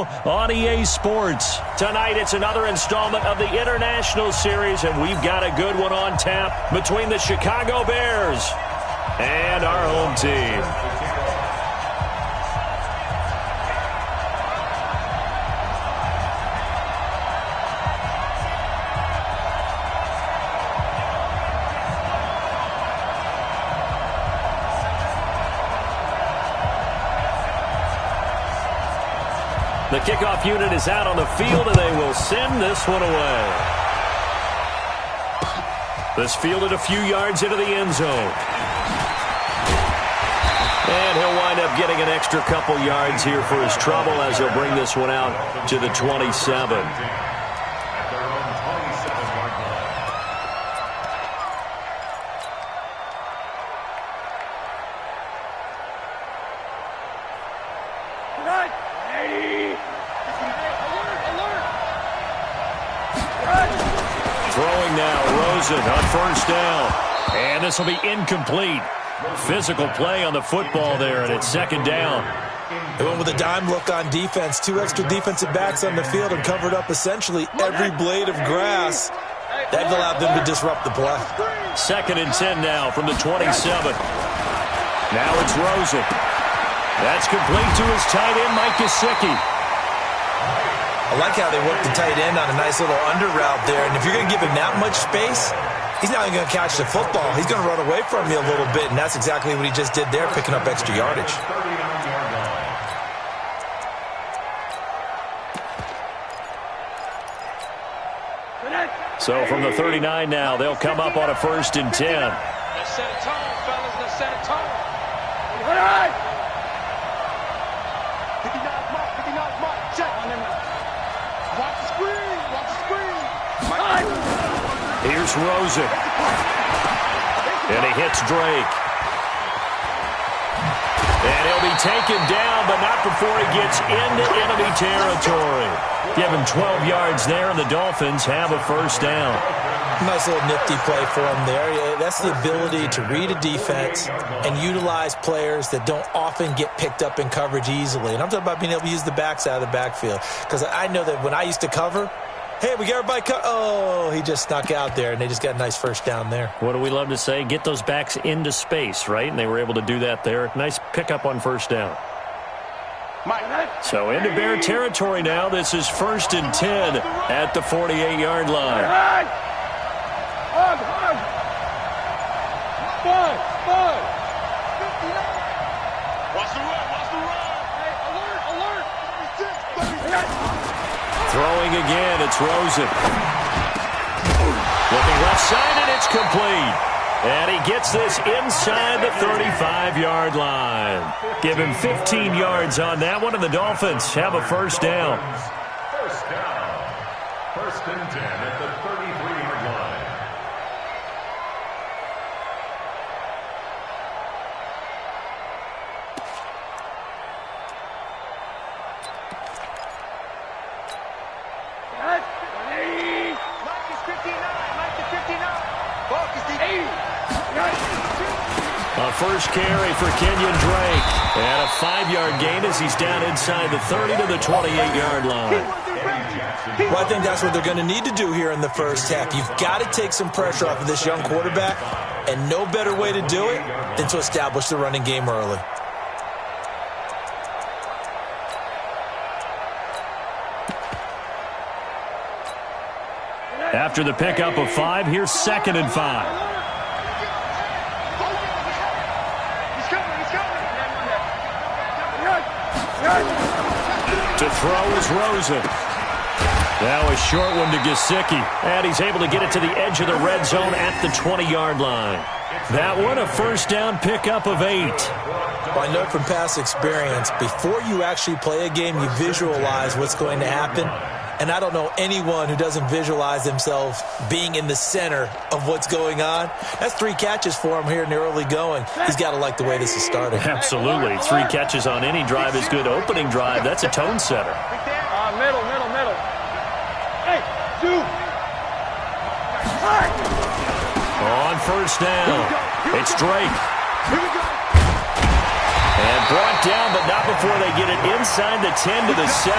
tomorrow on EA Sports. Tonight, it's another installment of the International Series, and we've got a good one on tap between the Chicago Bears and our home team. The kickoff unit is out on the field, and they will send this one away. This fielded a few yards into the end zone. And he'll wind up getting an extra couple yards here for his trouble as he'll bring this one out to the 27. Throwing now, Rosen on first down. And this will be incomplete. Physical play on the football there, and it's second down. They went with a dime look on defense. 2 extra defensive backs on the field and covered up essentially every blade of grass. That allowed them to disrupt the play. Second and 10 now from the 27. Now it's Rosen. That's complete to his tight end, Mike Gesicki. I like how they worked the tight end on a nice little under route there. And if you're going to give him that much space, he's not even going to catch the football. He's going to run away from you a little bit, and that's exactly what he just did there, picking up extra yardage. So from the 39 now, they'll come up on a first and 10. Let's set a tone, fellas. Let's set a tone. 59 mark. Check. Watch the screen. Here's Rosen. And he hits Drake. And he'll be taken down, but not before he gets into enemy territory. Give him 12 yards there, and the Dolphins have a first down. Nice little nifty play for him there. That's the ability to read a defense and utilize players that don't often get picked up in coverage easily. And I'm talking about being able to use the backs out of the backfield. Because I know that when I used to cover, hey, we got everybody oh, he just snuck out there, and they just got a nice first down there. What do we love to say? Get those backs into space, right? And they were able to do that there. Nice pickup on first down. So into Bear territory now. This is first and 10 at the 48-yard line. Throwing again, it's Rosen. Looking left side, and it's complete. And he gets this inside the 35-yard line. Give him 15 yards on that one, and the Dolphins have a first down. First down. First and 10 at the 33-yard line. A first carry for Kenyon Drake. And a 5-yard gain as he's down inside the 30 to the 28-yard line. Well, I think that's what they're going to need to do here in the first half. You've got to take some pressure off of this young quarterback, and no better way to do it than to establish the running game early. After the pickup of 5, here's second and 5. To throw is Rosen. Now a short one to Gesicki. And he's able to get it to the edge of the red zone at the 20-yard line. That one a first down pickup of 8. Well, I know from past experience, before you actually play a game, you visualize what's going to happen. And I don't know anyone who doesn't visualize themselves being in the center of what's going on. That's 3 catches for him here in the early going. He's got to like the way this is starting. Absolutely. 3 catches on any drive is good. Opening drive, that's a tone setter. Middle. Hey, 2. On first down, it's Drake. And brought down, but not before they get it inside the 10 to the 7.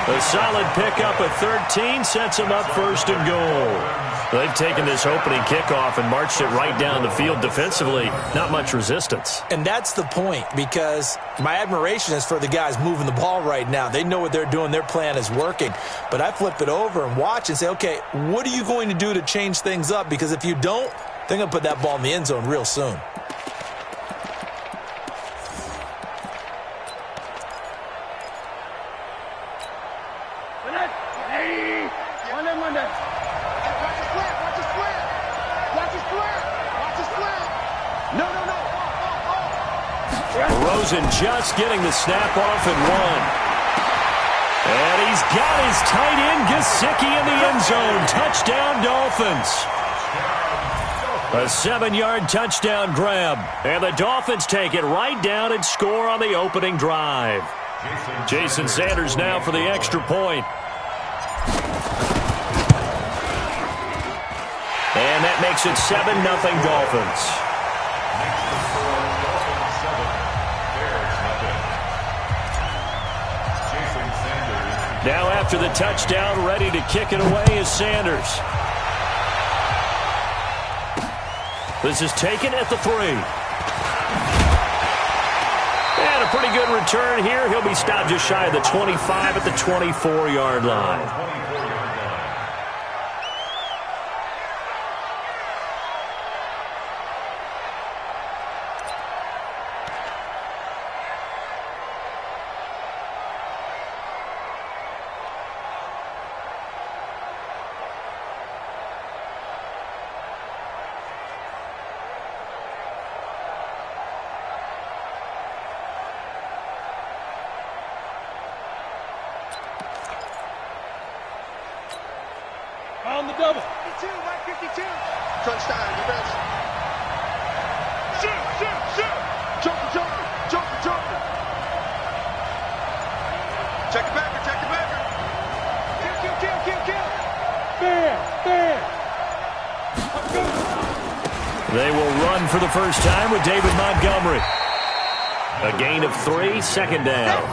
A solid pickup of 13 sets them up first and goal. They've taken this opening kickoff and marched it right down the field defensively. Not much resistance. And that's the point, because my admiration is for the guys moving the ball right now. They know what they're doing. Their plan is working. But I flip it over and watch and say, okay, what are you going to do to change things up? Because if you don't, they're going to put that ball in the end zone real soon. Rosen just getting the snap off and one. And he's got his tight end Gesicki in the end zone. Touchdown, Dolphins. A 7-yard touchdown grab. And the Dolphins take it right down and score on the opening drive. Jason Sanders now for the extra point. And that makes it 7-0 Dolphins. Now after the touchdown, ready to kick it away is Sanders. This is taken at the 3. And a pretty good return here. He'll be stopped just shy of the 25 at the 24-yard line. On the double. 52, right 52. Touchdown, you best. Shoot, shoot, shoot. Joker, joker, joker, joker. Check it back, check it back. Kill, kill, kill, kill, kill. Bam, bam. They will run for the first time with David Montgomery. A gain of 3, second down.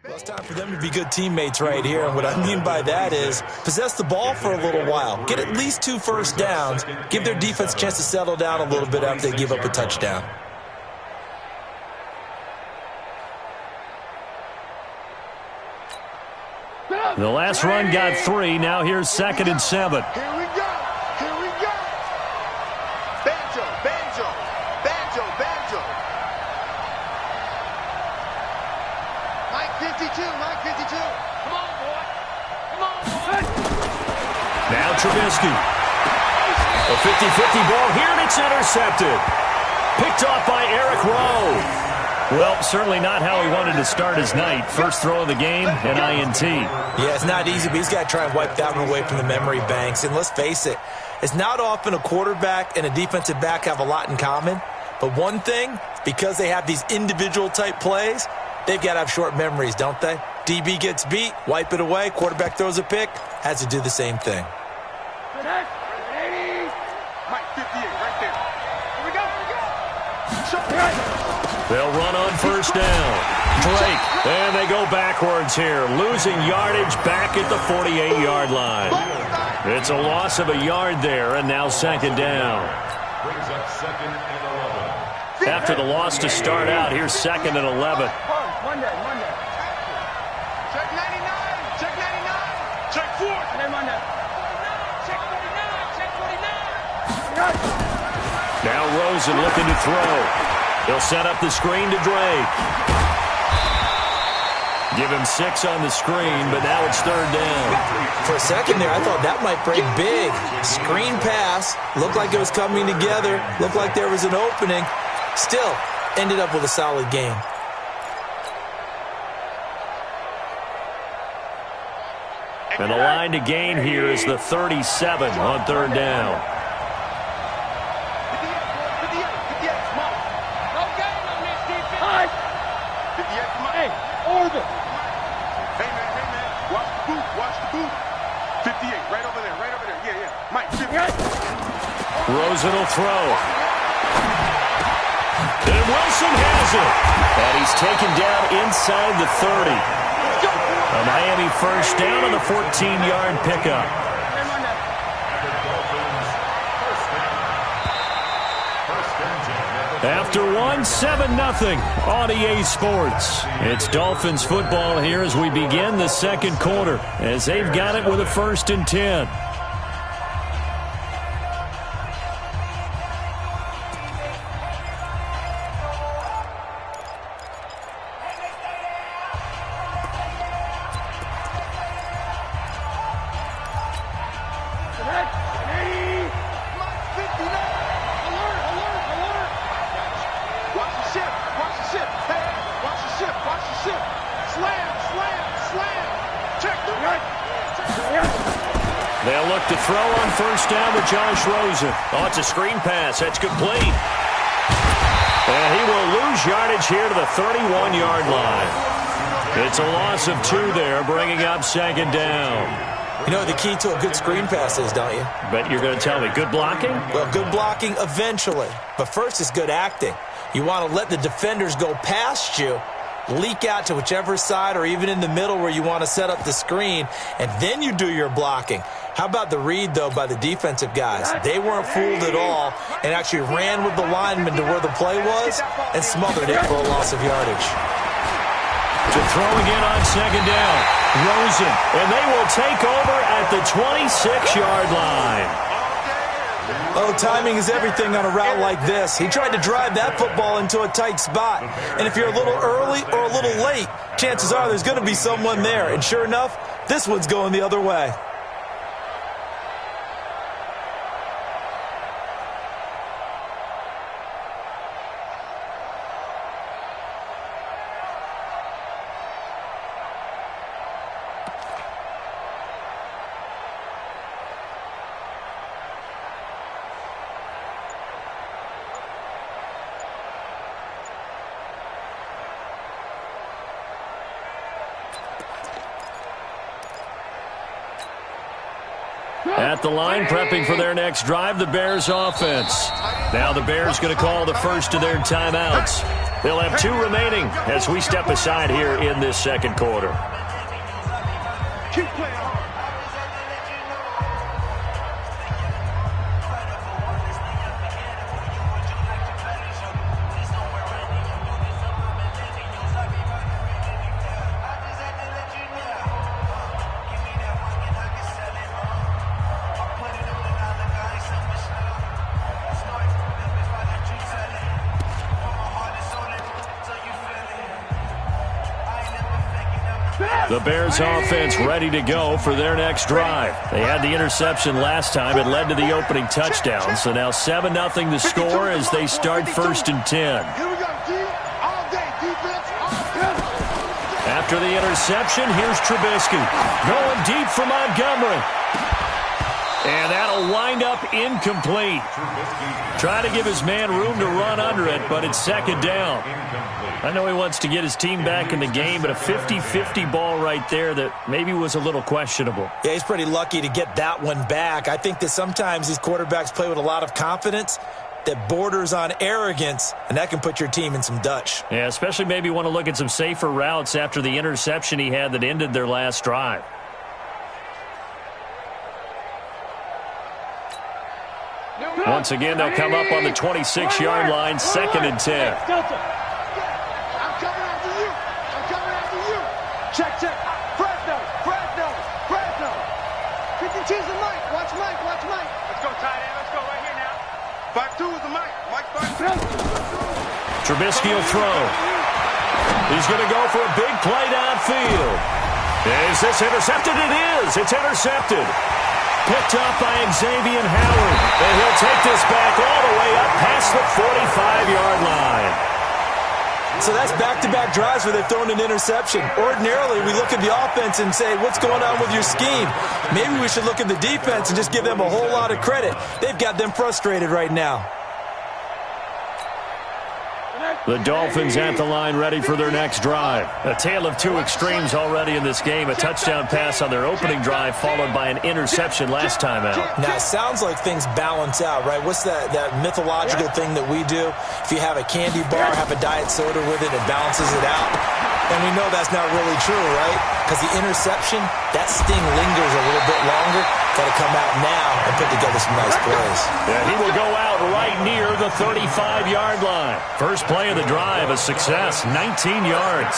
Well, it's time for them to be good teammates right here. And what I mean by that is possess the ball for a little while. Get at least 2 first downs. Give their defense a chance to settle down a little bit after they give up a touchdown. The last run got 3. Now here's 2nd and 7. Here we go. Here we go. Banjo, banjo, banjo, banjo. Mike 52, Mike 52. Come on, boy. Come on, boy. Now Trubisky. A 50-50 ball here, and it's intercepted. Picked off by Eric Rowe. Well, certainly not how he wanted to start his night. First throw of the game, an INT. Yeah, it's not easy, but he's got to try and wipe that one away from the memory banks. And let's face it, it's not often a quarterback and a defensive back have a lot in common. But one thing, because they have these individual type plays, they've got to have short memories, don't they? DB gets beat, wipe it away, quarterback throws a pick, has to do the same thing. Mike 58, right there. Here we go, here we go. They'll run on first down. Drake, and they go backwards here, losing yardage back at the 48-yard line. It's a loss of a yard there, and now second down. Brings up second and 11. After the loss to start out, here's second and 11. Monday. Check 99. Check 99. Check 4. Monday. Check 49. Check 49. Now Rosen looking to throw. He'll set up the screen to Drake. Give him 6 on the screen, but now it's third down. For a second there, I thought that might break big. Screen pass. Looked like it was coming together. Looked like there was an opening. Still, ended up with a solid game. And the line to gain here is the 37 on third down. Hey, man. Watch the boot. 58, right over there. Yeah. Mike, 50. Rosen will throw. And Wilson has it. And he's taken down inside the 30. A Miami first down on the 14-yard pickup. After 7-0 on EA Sports. It's Dolphins football here as we begin the second quarter, as they've got it with a 1st and 10. They'll look to throw on first down with Josh Rosen. Oh, it's a screen pass. That's complete. And he will lose yardage here to the 31-yard line. It's a loss of 2 there, bringing up second down. You know what the key to a good screen pass is, don't you? Bet you're going to tell me. Good blocking? Well, good blocking eventually. But first is good acting. You want to let the defenders go past you, leak out to whichever side or even in the middle where you want to set up the screen, and then you do your blocking. How about the read, though, by the defensive guys? They weren't fooled at all and actually ran with the lineman to where the play was and smothered it for a loss of yardage. To throw again on second down, Rosen, and they will take over at the 26-yard line. Oh, timing is everything on a route like this. He tried to drive that football into a tight spot. And if you're a little early or a little late, chances are there's going to be someone there. And sure enough, this one's going the other way. At the line, prepping for their next drive, the Bears offense. Now the Bears going to call the first of their timeouts. They'll have 2 remaining as we step aside here in this second quarter. Keep playing hard. The Bears offense ready to go for their next drive. They had the interception last time. It led to the opening touchdown. So now 7-0 the score as they start 1st and 10. Here we go, D. All day, defense. After the interception, here's Trubisky. Going deep for Montgomery. And that'll wind up incomplete. Trying to give his man room to run under it, but it's second down. I know he wants to get his team back in the game, but a 50-50 ball right there that maybe was a little questionable. Yeah, he's pretty lucky to get that one back. I think that sometimes these quarterbacks play with a lot of confidence. that borders on arrogance, and that can put your team in some Dutch. Yeah, especially maybe want to look at some safer routes after the interception he had that ended their last drive. Once again, they'll come up on the 26-yard line, 2nd and 10. I'm coming after you. I'm coming after you. Check. Fresno. 52's the Mike. Watch Mike. Let's go, tight end. Let's go right here now. 5-2 is the Mike. Mike 5-2. Trubisky will throw. He's going to go for a big play downfield. Is this intercepted? It is. It's intercepted. Picked up by Xavier Howard. And he'll take this back all the way up past the 45-yard line. So that's back-to-back drives where they've thrown an interception. Ordinarily, we look at the offense and say, what's going on with your scheme? Maybe we should look at the defense and just give them a whole lot of credit. They've got them frustrated right now. The Dolphins at the line ready for their next drive. A tale of two extremes already in this game. A touchdown pass on their opening drive followed by an interception last time out. Now, it sounds like things balance out, right? What's that mythological thing that we do? If you have a candy bar, have a diet soda with it, it balances it out. And we know that's not really true, right? Because the interception, that sting lingers a little bit longer. Got to come out now and put together some nice plays. Yeah, he will go out right near the 35-yard line. First play of the drive, a success, 19 yards.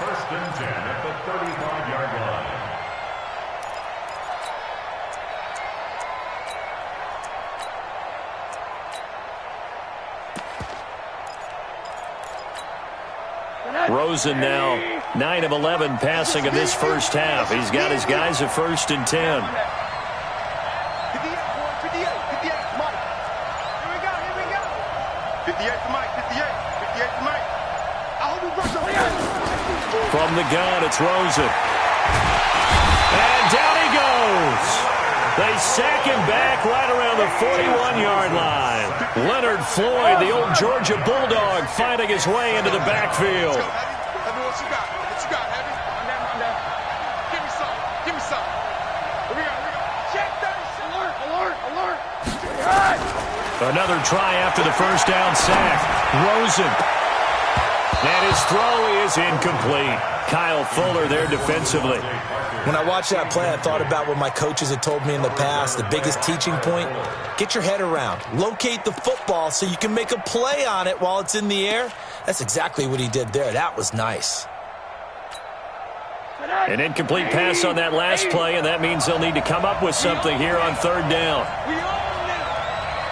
1st and 10 at the 35-yard line. Rosen now 9 of 11 passing in this first half. He's got his guys at 1st and 10. 58, Mike. Here we go. 58 to Mike. 58 to Mike. I hope he runs over. From the gun, it's Rosen. And down he goes. They sack him back right around the 41-yard line. Leonard Floyd, the old Georgia Bulldog, finding his way into the backfield. Heavy, what you got? Heavy? On that. Give me some. Here we go. Check that. Alert. Another try after the first down sack. Rosen. And his throw is incomplete. Kyle Fuller there defensively. When I watched that play, I thought about what my coaches had told me in the past. The biggest teaching point, get your head around. Locate the football so you can make a play on it while it's in the air. That's exactly what he did there. That was nice. An incomplete pass on that last play, and that means they'll need to come up with something here on 3rd down. We own it.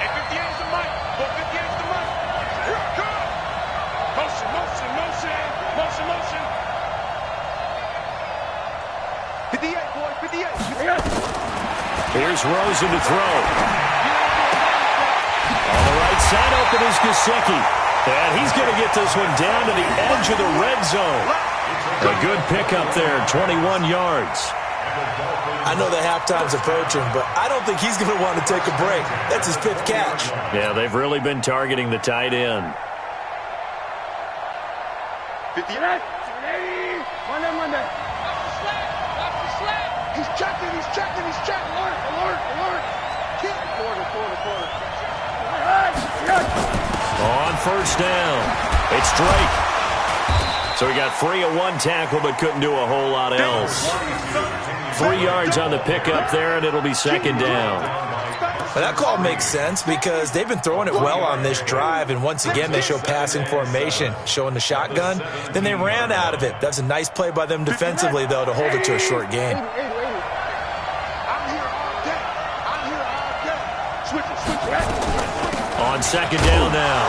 And 58's the Mike. 58's the Mike. Here it comes. Motion. 58, boy. 58. Here's Rosen to throw. On the right side open is Gesicki. And he's going to get this one down to the edge of the red zone. A good pickup there, 21 yards. I know the halftime's approaching, but I don't think he's going to want to take a break. That's his 5th catch. Yeah, they've really been targeting the tight end. 58. Monday. Watch the slap. He's checking. Alert. Quarter. On 1st down, it's Drake. So he got free of one tackle but couldn't do a whole lot else. 3 yards on the pickup there, and it'll be 2nd down. Well, that call makes sense because they've been throwing it well on this drive, and once again they show passing formation, showing the shotgun. Then they ran out of it. That's a nice play by them defensively, though, to hold it to a short gain. I'm here all day. Switch it. On 2nd down now,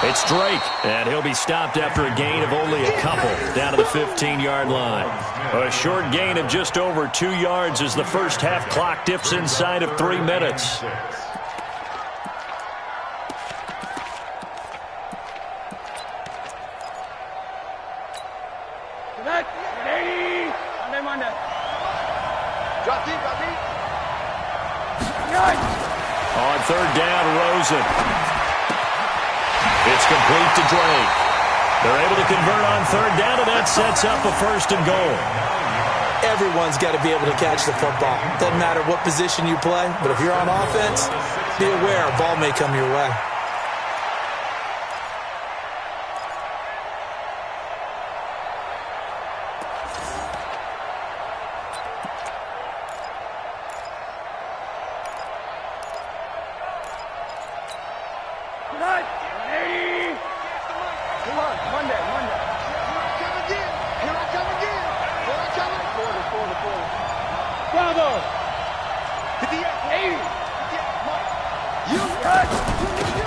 it's Drake, and he'll be stopped after a gain of only a couple down to the 15-yard line. A short gain of just over 2 yards as the first half clock dips inside of 3 minutes. Monday. Drop deep. On 3rd down, Rosen. It's complete to Drake. They're able to convert on 3rd down, and that sets up a 1st and goal. Everyone's got to be able to catch the football. Doesn't matter what position you play, but if you're on offense, Be aware, a ball may come your way.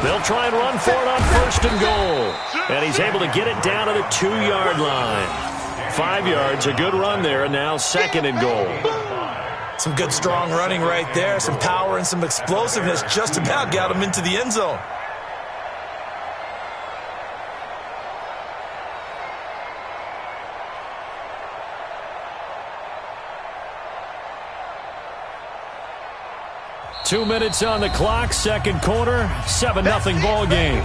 They'll try and run for it on 1st and goal. And he's able to get it down to the 2-yard line. 5 yards, a good run there, and now 2nd and goal. Some good strong running right there. Some power and some explosiveness just about got him into the end zone. Two minutes on the clock, 2nd quarter, 7-0 ball game.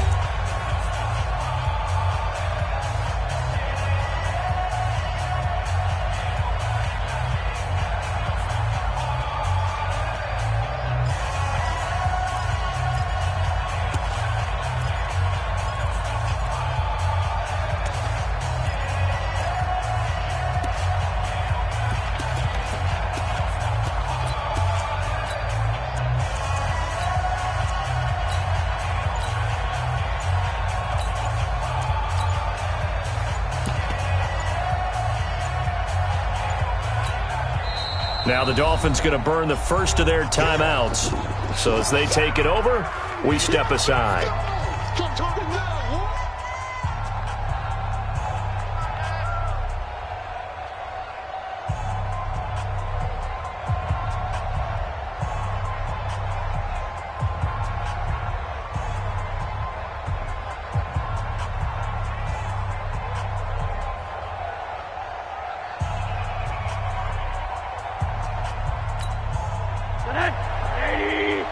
Now the Dolphins going to burn the first of their timeouts. So as they take it over, we step aside.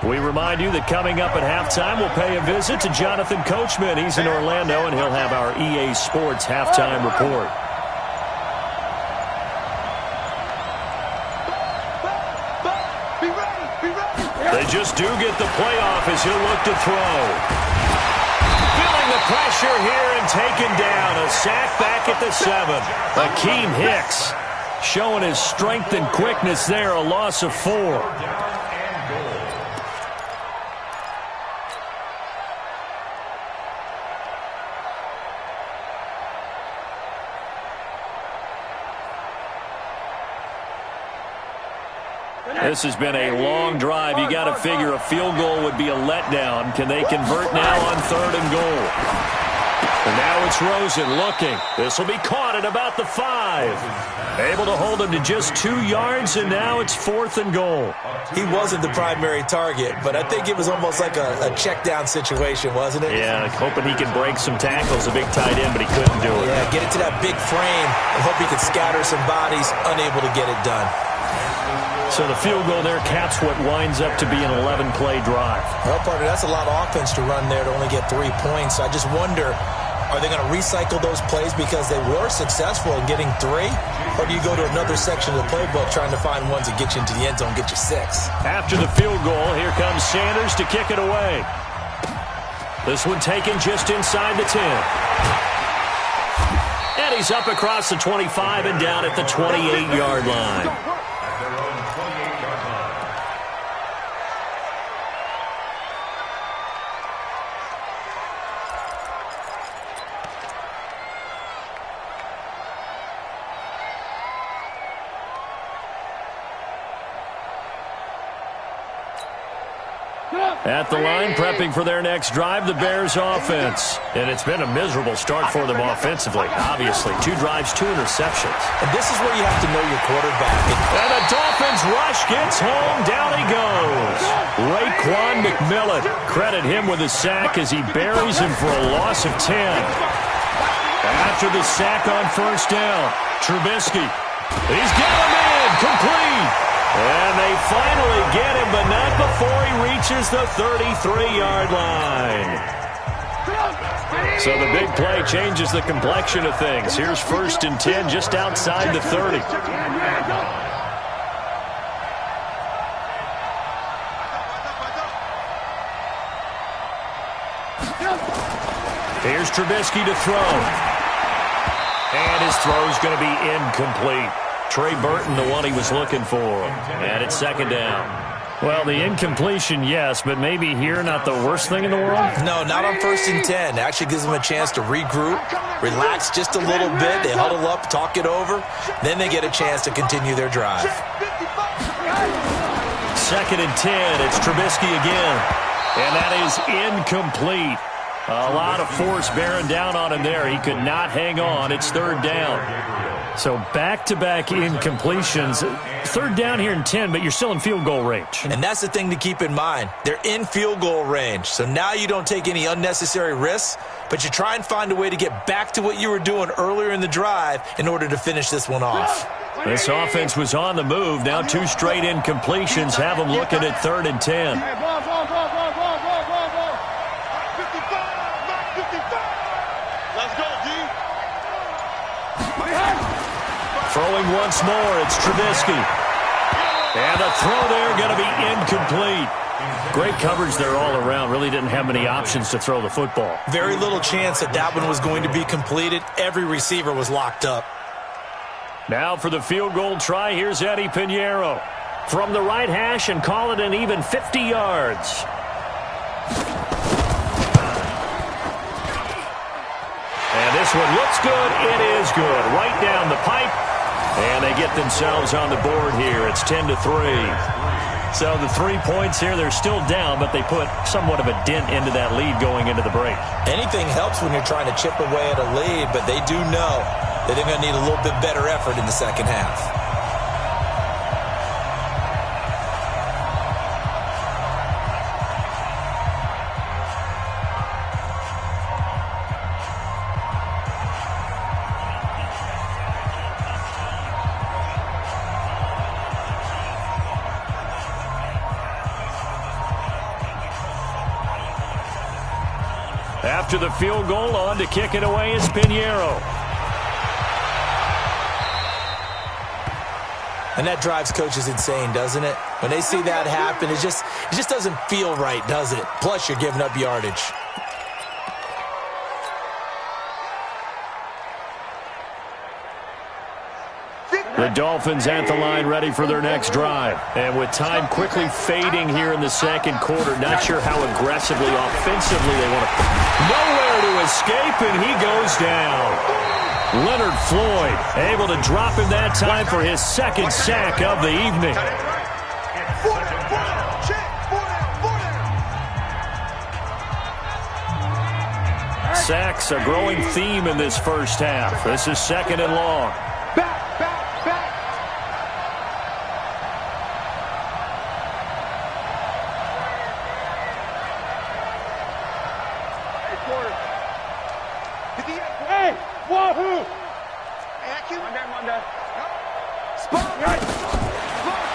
We remind you that coming up at halftime, we'll pay a visit to Jonathan Coachman. He's in Orlando, and he'll have our EA Sports halftime report. They just do get the playoff as he'll look to throw. Feeling the pressure here and taken down. A sack back at the 7. Akeem Hicks showing his strength and quickness there. A loss of 4. This has been a long drive. You got to figure a field goal would be a letdown. Can they convert now on 3rd and goal? And now it's Rosen looking. This will be caught at about the 5. Able to hold him to just 2 yards, and now it's 4th and goal. He wasn't the primary target, but I think it was almost like a check down situation, wasn't it? Yeah, hoping he could break some tackles, a big tight end, but he couldn't do it. Yeah, get it to that big frame and hope he could scatter some bodies, unable to get it done. So the field goal there caps what winds up to be an 11-play drive. Well, partner, that's a lot of offense to run there to only get 3 points. I just wonder, are they going to recycle those plays because they were successful in getting 3? Or do you go to another section of the playbook trying to find ones that get you into the end zone, get you 6? After the field goal, here comes Sanders to kick it away. This one taken just inside the 10. And he's up across the 25 and down at the 28-yard line. At the line, prepping for their next drive, the Bears offense. And it's been a miserable start for them offensively, obviously. 2 drives, 2 interceptions. And this is where you have to know your quarterback. And the Dolphins rush gets home. Down he goes. Raekwon McMillan. Credit him with a sack as he buries him for a loss of 10. After the sack on 1st down, Trubisky. He's got him in. Complete. And they finally get him, but not before he reaches the 33-yard line. So the big play changes the complexion of things. Here's 1st and 10 just outside the 30. Here's Trubisky to throw. And his throw's going to be incomplete. Trey Burton, the one he was looking for. And it's second down. Well, the incompletion, yes, but maybe here not the worst thing in the world? No, not on 1st and 10. It actually gives them a chance to regroup, relax just a little bit. They huddle up, talk it over. Then they get a chance to continue their drive. 2nd and 10. It's Trubisky again. And that is incomplete. A lot of force bearing down on him there. He could not hang on. It's 3rd down. So back-to-back incompletions. 3rd down here in 10, but you're still in field goal range. And that's the thing to keep in mind. They're in field goal range. So now you don't take any unnecessary risks, but you try and find a way to get back to what you were doing earlier in the drive in order to finish this one off. This offense was on the move. Now 2 straight incompletions have them looking at 3rd and 10. Let's go, D. Throwing once more, it's Trubisky. And the throw there going to be incomplete. Great coverage there all around. Really didn't have many options to throw the football. Very little chance that that one was going to be completed. Every receiver was locked up. Now for the field goal try, here's Eddie Pinheiro. From the right hash and call it an even 50 yards. And this one looks good. It is good. Right down the pipe. And they get themselves on the board here. It's 10-3. So the 3 points here, they're still down, but they put somewhat of a dent into that lead going into the break. Anything helps when you're trying to chip away at a lead, but they do know that they're going to need a little bit better effort in the second half. After the field goal, on to kick it away is Pinheiro. And that drives coaches insane, doesn't it? When they see that happen, it just doesn't feel right, does it? Plus, you're giving up yardage. The Dolphins at the line ready for their next drive. And with time quickly fading here in the second quarter, not sure how aggressively, offensively they want to. Nowhere to escape, and he goes down. Leonard Floyd able to drop him that time for his 2nd sack of the evening. Sacks, a growing theme in this first half. This is 2nd and long.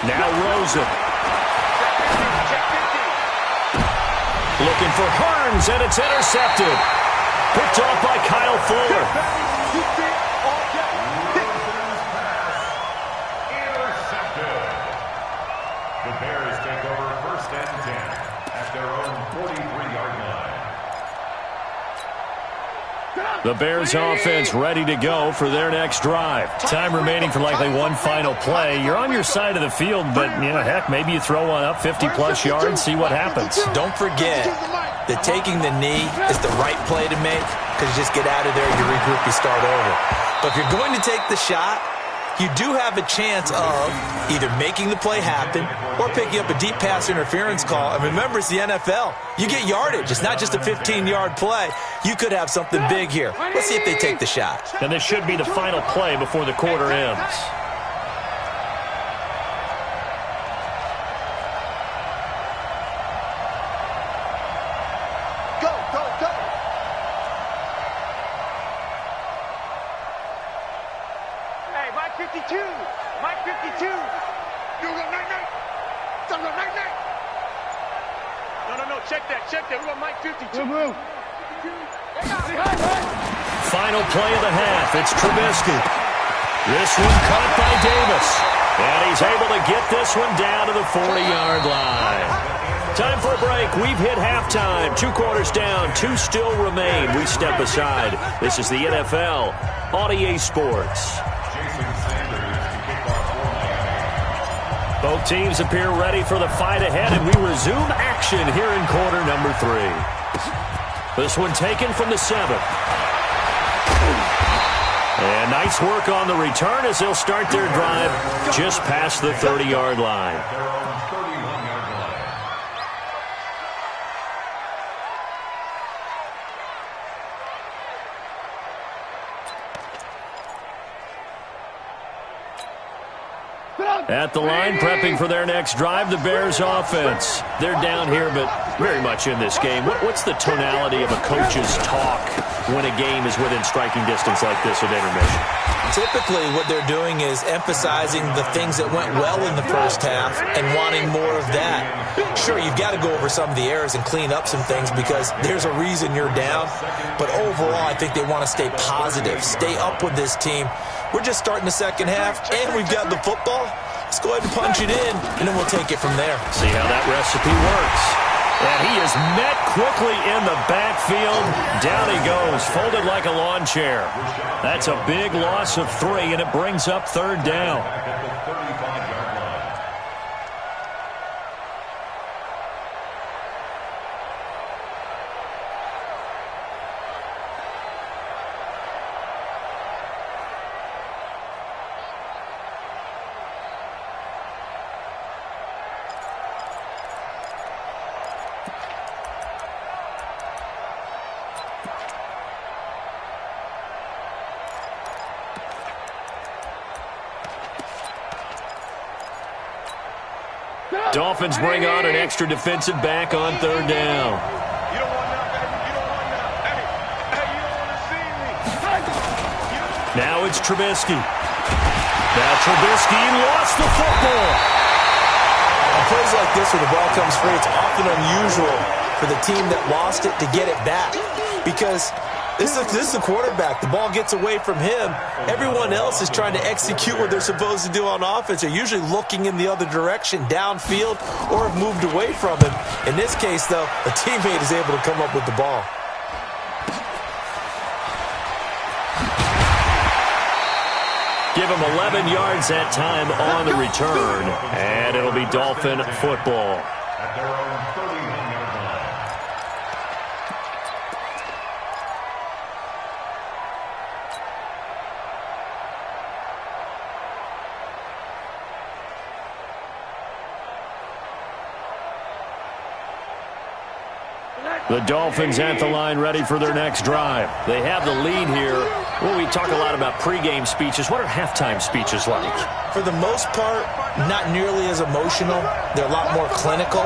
Now Rosen. Looking for Hearns, and it's intercepted. Picked off by Kyle Fuller. Intercepted. The Bears take over 1st and 10 at their own 43-yard line. The Bears offense ready to go for their next drive. Time remaining for likely one final play. You're on your side of the field, but, heck, maybe you throw one up 50-plus yards, see what happens. Don't forget that taking the knee is the right play to make because you just get out of there, you regroup, you start over. But if you're going to take the shot, you do have a chance of either making the play happen or picking up a deep pass interference call. And remember, it's the NFL. You get yardage. It's not just a 15-yard play. You could have something big here. Let's see if they take the shot. And this should be the final play before the quarter ends. Go, go, go. Hey, Mike 52. Mike 52. You go night-night. Don't go night-night. No. Check that. We got Mike 52. Move. Final play of the half. It's Trubisky. This one caught by Davis. And he's able to get this one down to the 40-yard line. Time for a break. We've hit halftime. 2 quarters down. 2 still remain. We step aside. This is the NFL on EA Sports. Both teams appear ready for the fight ahead, and we resume action here in quarter number 3. This one taken from the 7. And nice work on the return as they'll start their drive just past the 30-yard line. At the line, prepping for their next drive, the Bears offense. They're down here, but very much in this game. What's the tonality of a coach's talk when a game is within striking distance like this at intermission? Typically, what they're doing is emphasizing the things that went well in the first half and wanting more of that. Sure, you've got to go over some of the errors and clean up some things because there's a reason you're down. But overall, I think they want to stay positive, stay up with this team. We're just starting the second half, and we've got the football. Let's go ahead and punch it in, and then we'll take it from there. See how that recipe works. And he is met quickly in the backfield. Down he goes, folded like a lawn chair. That's a big loss of 3, and it brings up 3rd down. Dolphins bring on an extra defensive back on 3rd down. You don't want that, baby. You don't want that. Hey, you don't want to see me. Now it's Trubisky. Now Trubisky lost the football. On plays like this where the ball comes free, it's often unusual for the team that lost it to get it back because this is the quarterback. The ball gets away from him. Everyone else is trying to execute what they're supposed to do on offense. They're usually looking in the other direction, downfield, or have moved away from him. In this case, though, a teammate is able to come up with the ball. Give him 11 yards that time on the return, and it'll be Dolphin football. At their own 31-yard line. The Dolphins at the line ready for their next drive. They have the lead here. Well, we talk a lot about pregame speeches. What are halftime speeches like? For the most part, not nearly as emotional. They're a lot more clinical.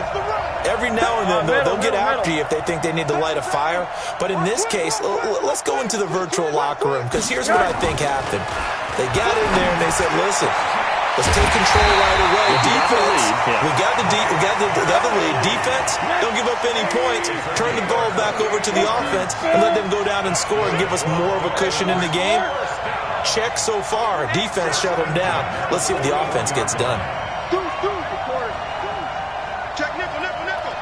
Every now and then, they'll get after you if they think they need to light a fire. But in this case, let's go into the virtual locker room because here's what I think happened. They got in there and they said, listen, let's take control right away. Defense, we got the lead. Defense, don't give up any points. Turn the ball back over to the offense and let them go down and score and give us more of a cushion in the game. Check so far. Defense shut them down. Let's see if the offense gets done. Check nickel, nickel, nickel.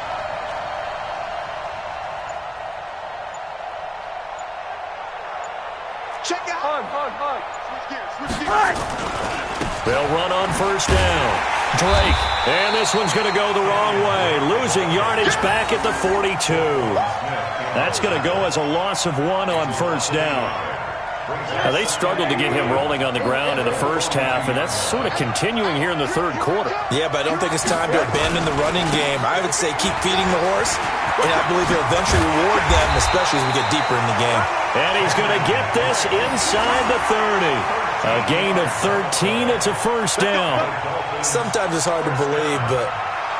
Check out. Hard. Switch gears. They'll run on 1st down. Drake. And this one's going to go the wrong way. Losing yardage back at the 42. That's going to go as a loss of 1 on 1st down. Now, they struggled to get him rolling on the ground in the first half, and that's sort of continuing here in the 3rd quarter. Yeah, but I don't think it's time to abandon the running game. I would say keep feeding the horse, and I believe he'll eventually reward them, especially as we get deeper in the game. And he's going to get this inside the 30. A gain of 13. It's a 1st down. Sometimes it's hard to believe, but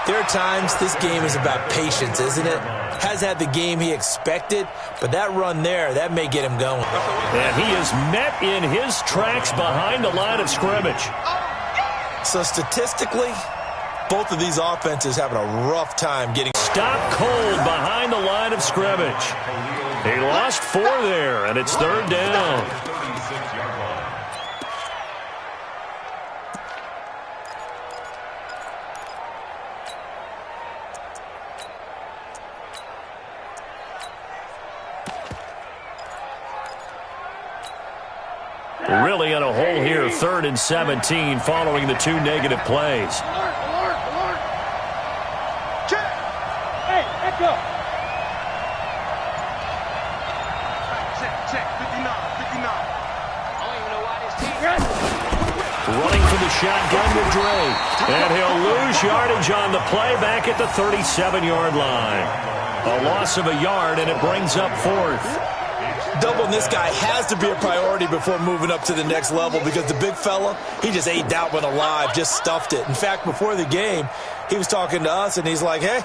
there are times this game is about patience, isn't it? Has had the game he expected, but that run there, that may get him going. And he is met in his tracks behind the line of scrimmage. So statistically, both of these offenses having a rough time getting stopped cold behind the line of scrimmage. He lost 4 there, and it's 3rd down. Really in a hole here, 3rd and 17, following the 2 negative plays. Hey, echo. Check. 59. I don't even know why this team. Running for the shotgun with Dre. And he'll lose yardage on the play back at the 37-yard line. A loss of a yard, and it brings up 4th. Doubling this guy has to be a priority before moving up to the next level because the big fella, he just ate that one alive, just stuffed it. In fact, before the game, he was talking to us, and he's like, hey,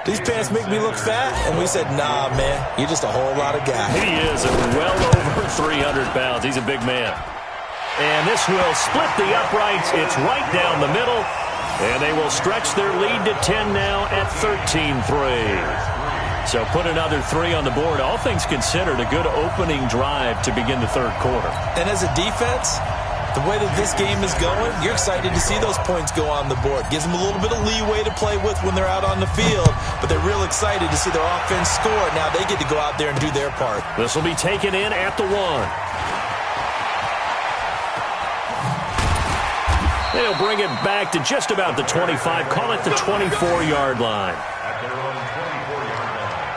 these pants make me look fat? And we said, nah, man, you're just a whole lot of guy. He is well over 300 pounds. He's a big man. And this will split the uprights. It's right down the middle. And they will stretch their lead to 10 now at 13-3. So put another 3 on the board. All things considered, a good opening drive to begin the 3rd quarter. And as a defense, the way that this game is going, you're excited to see those points go on the board. Gives them a little bit of leeway to play with when they're out on the field, but they're real excited to see their offense score. Now they get to go out there and do their part. This will be taken in at the 1. They'll bring it back to just about the 25. Call it the 24-yard line. At their own 24-yard line.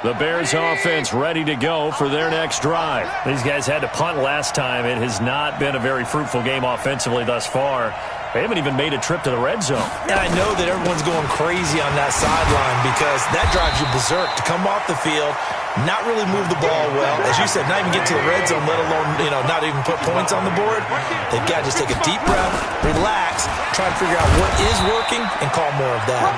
The Bears offense ready to go for their next drive. These guys had to punt last time. It has not been a very fruitful game offensively thus far. They haven't even made a trip to the red zone. And I know that everyone's going crazy on that sideline because that drives you berserk to come off the field, not really move the ball well. As you said, not even get to the red zone, let alone, not even put points on the board. They've got to just take a deep breath, relax, try to figure out what is working, and call more of that.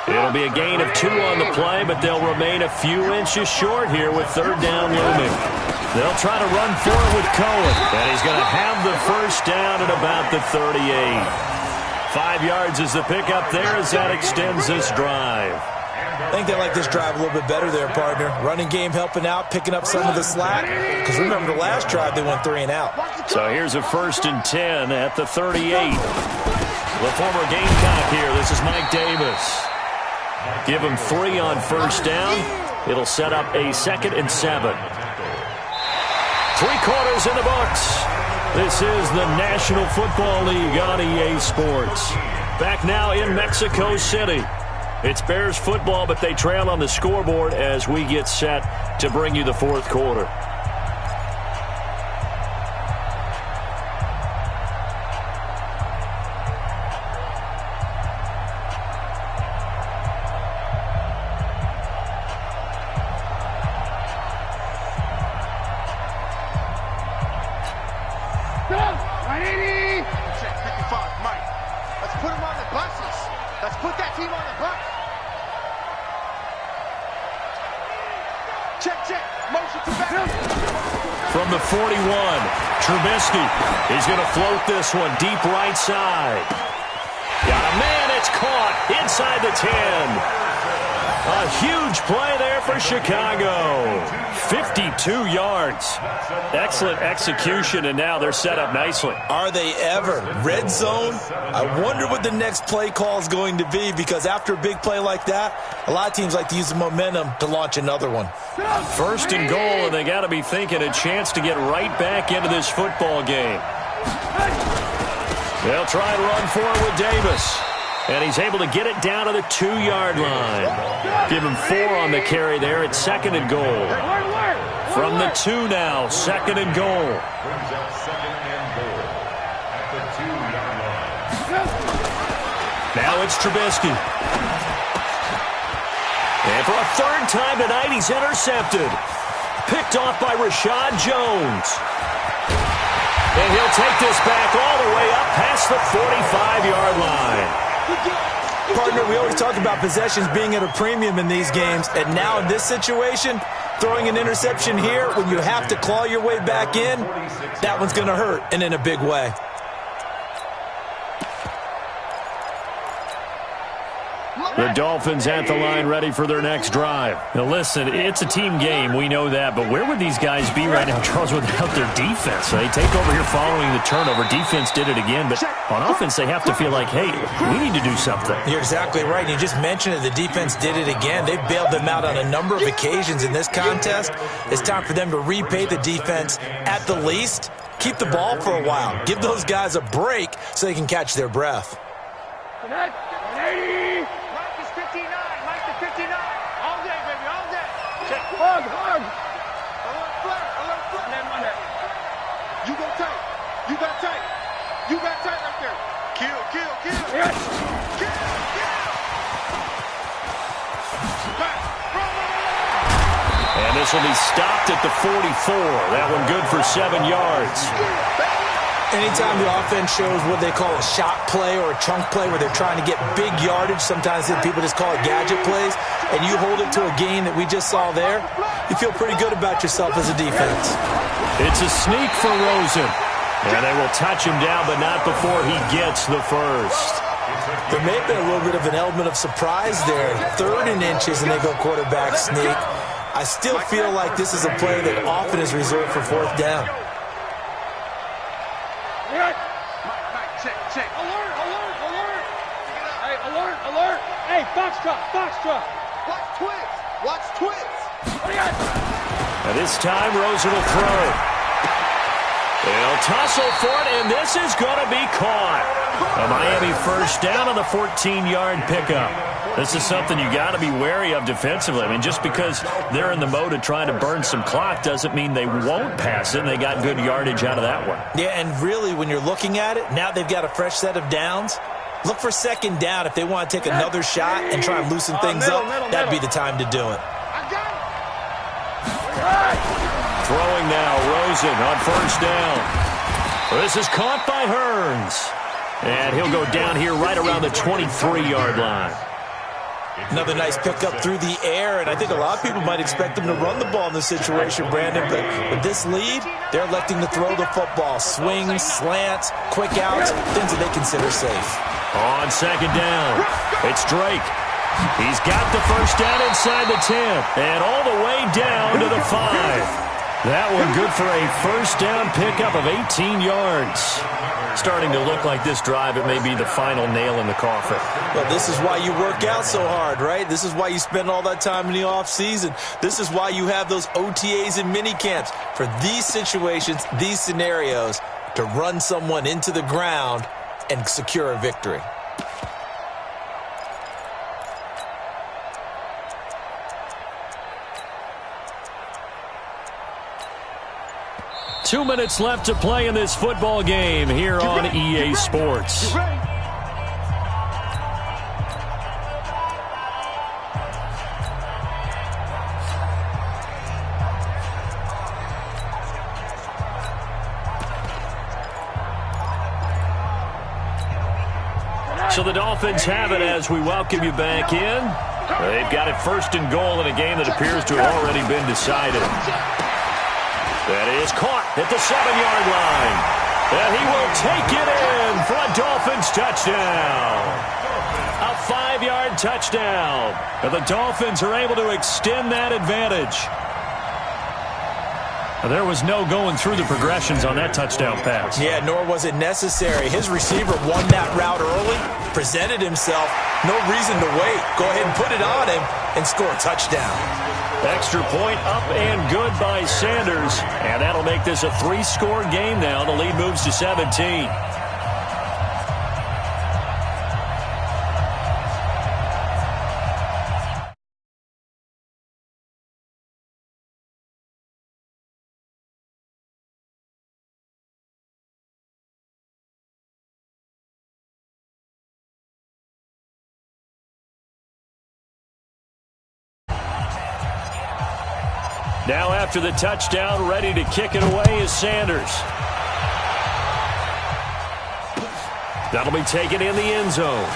It'll be a gain of 2 on the play, but they'll remain a few inches short here with 3rd down looming. They'll try to run for it with Cohen, and he's going to have the 1st down at about the 38. 5 yards is the pickup there as that extends this drive. I think they like this drive a little bit better there, partner. Running game helping out, picking up some of the slack. Because remember, the last drive they went 3 and out. So here's a 1st and 10 at the 38. The former Gamecock here. This is Mike Davis. Give him 3 on 1st down. It'll set up a 2nd and 7. 3 quarters in the books. This is the National Football League on EA Sports. Back now in Mexico City. It's Bears football, but they trail on the scoreboard as we get set to bring you the 4th quarter. From the 41, Trubisky. He's going to float this one deep right side. Got a man, it's caught inside the 10. A huge play there for Chicago. 52 yards. Excellent execution, and now they're set up nicely. Are they ever? Red zone? I wonder what the next play call is going to be, because after a big play like that, a lot of teams like to use the momentum to launch another one. 1st and goal, and they got to be thinking a chance to get right back into this football game. They'll try and run for it with Davis. And he's able to get it down to the 2-yard line. Give him 4 on the carry there at 2nd and goal. From the 2 now, 2nd and goal. Brings up 2nd and goal at the 2-yard line. Now it's Trubisky. And for a 3rd time tonight, he's intercepted. Picked off by Rashad Jones. And he'll take this back all the way up past the 45-yard line. Partner, we always talk about possessions being at a premium in these games, and now in this situation, throwing an interception here when you have to claw your way back in, that one's going to hurt, and in a big way. The Dolphins at the line ready for their next drive. Now listen, it's a team game. We know that. But where would these guys be right now, Charles, without their defense? They take over here following the turnover. Defense did it again. But on offense, they have to feel like, hey, we need to do something. You're exactly right. You just mentioned it. The defense did it again. They've bailed them out on a number of occasions in this contest. It's time for them to repay the defense at the least. Keep the ball for a while. Give those guys a break so they can catch their breath. Mike is 59. Mike is 59. All day, baby, all day. Check. Hug. Alert flare. You go tight. You got tight. You got tight right there. Kill. Yes. Kill. And this will be stopped at the 44. That one good for 7 yards. Anytime the offense shows what they call a shot play or a chunk play where they're trying to get big yardage, sometimes people just call it gadget plays, and you hold it to a gain that we just saw there, you feel pretty good about yourself as a defense. It's a sneak for Rosen. And they will touch him down, but not before he gets the first. There may have been a little bit of an element of surprise there. 3rd and inches, and they go quarterback sneak. I still feel like this is a play that often is reserved for 4th down. Check. Alert. Hey, alert. Hey, Foxtrot. Watch twins. And this time, Rosen will throw. They'll tussle for it, and this is going to be caught. A Miami first down on the 14-yard pickup. This is something you got to be wary of defensively. I mean, just because they're in the mode of trying to burn some clock doesn't mean they won't pass it, and they got good yardage out of that one. Yeah, and really, when you're looking at it, now they've got a fresh set of downs. Look for 2nd down if they want to take another shot and try and loosen things up. That'd be the time to do it. Throwing now, Rosen on 1st down. This is caught by Hearns. And he'll go down here right around the 23-yard line. Another nice pickup through the air, and I think a lot of people might expect them to run the ball in this situation, Brandon, but with this lead, they're electing to throw the football. Swings, slants, quick outs, things that they consider safe. On 2nd down, it's Drake. He's got the first down inside the 10, and all the way down to the 5. That one good for a first down pickup of 18 yards. Starting to look like this drive, it may be the final nail in the coffin. Well, this is why you work out so hard, right? This is why you spend all that time in the offseason. This is why you have those OTAs and mini camps for these situations, these scenarios, to run someone into the ground and secure a victory. Two minutes left to play in this football game here on EA Sports. So the Dolphins have it as we welcome you back in. They've got it 1st and goal in a game that appears to have already been decided. That is caught at the 7-yard line. And he will take it in for a Dolphins touchdown. A 5-yard touchdown. And the Dolphins are able to extend that advantage. There was no going through the progressions on that touchdown pass. Yeah, nor was it necessary. His receiver won that route early, presented himself. No reason to wait. Go ahead and put it on him and score a touchdown. Extra point up and good by Sanders. And that'll make this a 3-score game now. The lead moves to 17. Now after the touchdown, ready to kick it away is Sanders. That'll be taken in the end zone.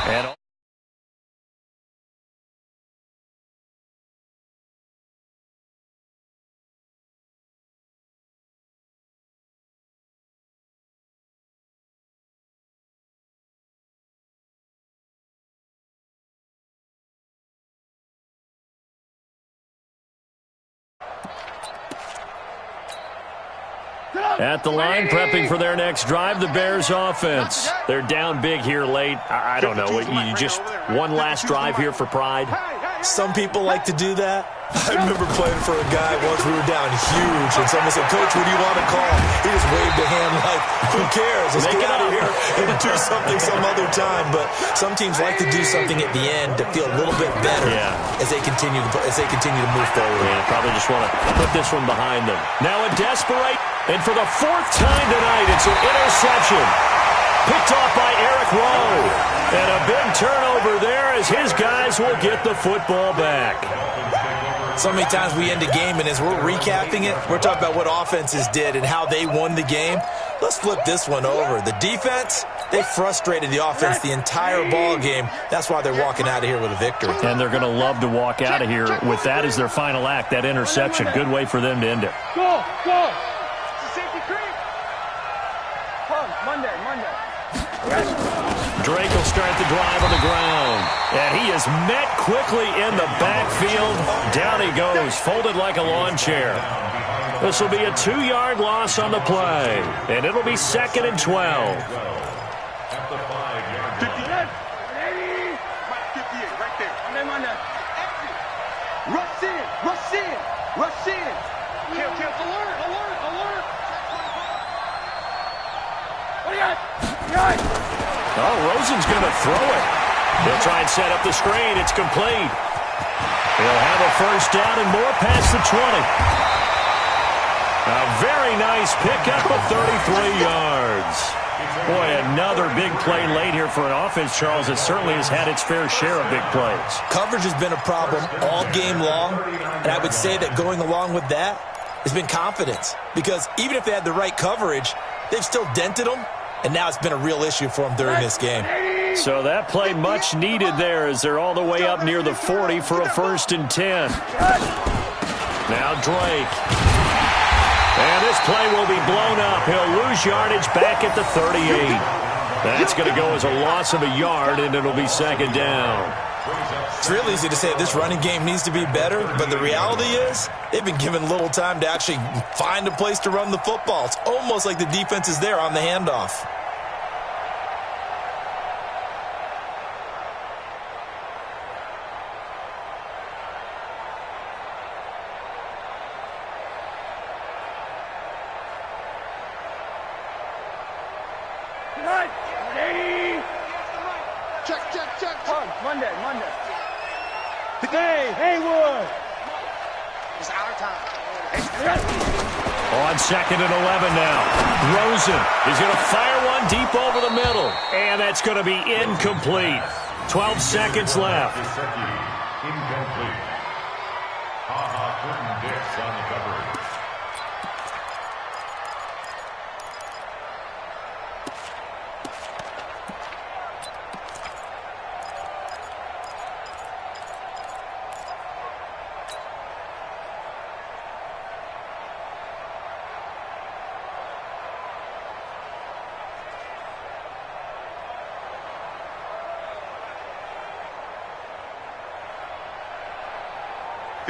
And At the line, prepping for their next drive, the Bears offense. They're down big here late. I don't know. You just one last drive here for pride? Some people like to do that. I remember playing for a guy once. We were down huge, and someone said, "Coach, what do you want to call?" He just waved a hand like, "Who cares? Let's get out of here and do something some other time." But some teams like to do something at the end to feel a little bit better as they continue to move forward. Yeah, probably just want to put this one behind them. Now a desperate, and for the fourth time tonight, it's an interception. Picked off by Eric Rowe. And a big turnover there as his guys will get the football back. So many times we end a game, and as we're recapping it, we're talking about what offenses did and how they won the game. Let's flip this one over. The defense, they frustrated the offense the entire ball game. That's why they're walking out of here with a victory. And they're going to love to walk out of here with that as their final act, that interception. Good way for them to end it. Go! Safety creep! Monday. Drake will start the drive on the ground. And he is met quickly in the backfield. Down he goes, folded like a lawn chair. This will be a 2-yard loss on the play. And it'll be 2nd and 12. At the 5-yard 58. 58, right there. Monday. Rush in. Kill. Alert. What do you got? Oh, Rosen's going to throw it. He'll try and set up the screen. It's complete. He'll have a first down and more past the 20. A very nice pickup of 33 yards. Boy, another big play late here for an offense, Charles, that certainly has had its fair share of big plays. Coverage has been a problem all game long, and I would say that going along with that has been confidence. Because even if they had the right coverage, they've still dented them. And now it's been a real issue for them during this game. So that play much needed there as they're all the way up near the 40 for a 1st and 10. Now Drake. And this play will be blown up. He'll lose yardage back at the 38. That's going to go as a loss of a yard, and it'll be 2nd down. It's real easy to say this running game needs to be better, but the reality is they've been given little time to actually find a place to run the football. It's almost like the defense is there on the handoff. Monday. Haywood. It's our time. On 2nd and 11 now. Rosen is going to fire one deep over the middle. And that's going to be incomplete. 12 seconds left. Incomplete. Dix on the coverage.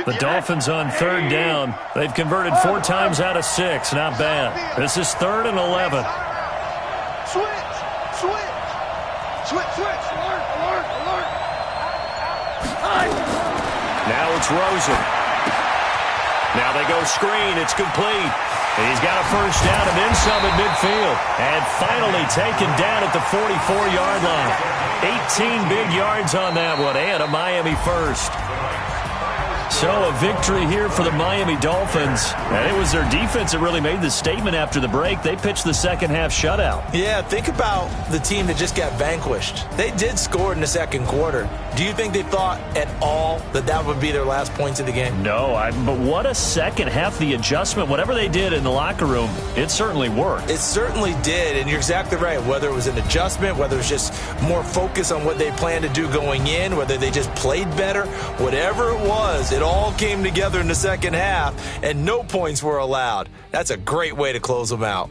The Dolphins on 3rd down. They've converted 4 times out of 6. Not bad. This is 3rd and 11. Switch. Alert. Now it's Rosen. Now they go screen. It's complete. He's got a first down and then some at midfield. And finally taken down at the 44-yard line. 18 big yards on that one and a Miami first. So a victory here for the Miami Dolphins. And it was their defense that really made the statement after the break. They pitched the second-half shutout. Yeah, think about the team that just got vanquished. They did score in the second quarter. Do you think they thought at all that that would be their last points of the game? No, but what a second half. The adjustment, whatever they did in the locker room, it certainly worked. It certainly did, and you're exactly right. Whether it was an adjustment, whether it was just more focus on what they planned to do going in, whether they just played better, whatever it was, it all came together in the second half, and no points were allowed. That's a great way to close them out.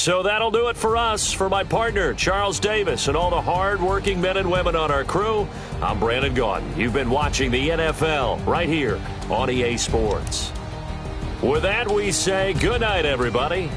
So that'll do it for us. For my partner, Charles Davis, and all the hard-working men and women on our crew, I'm Brandon Gaudin. You've been watching the NFL right here on EA Sports. With that, we say good night, everybody.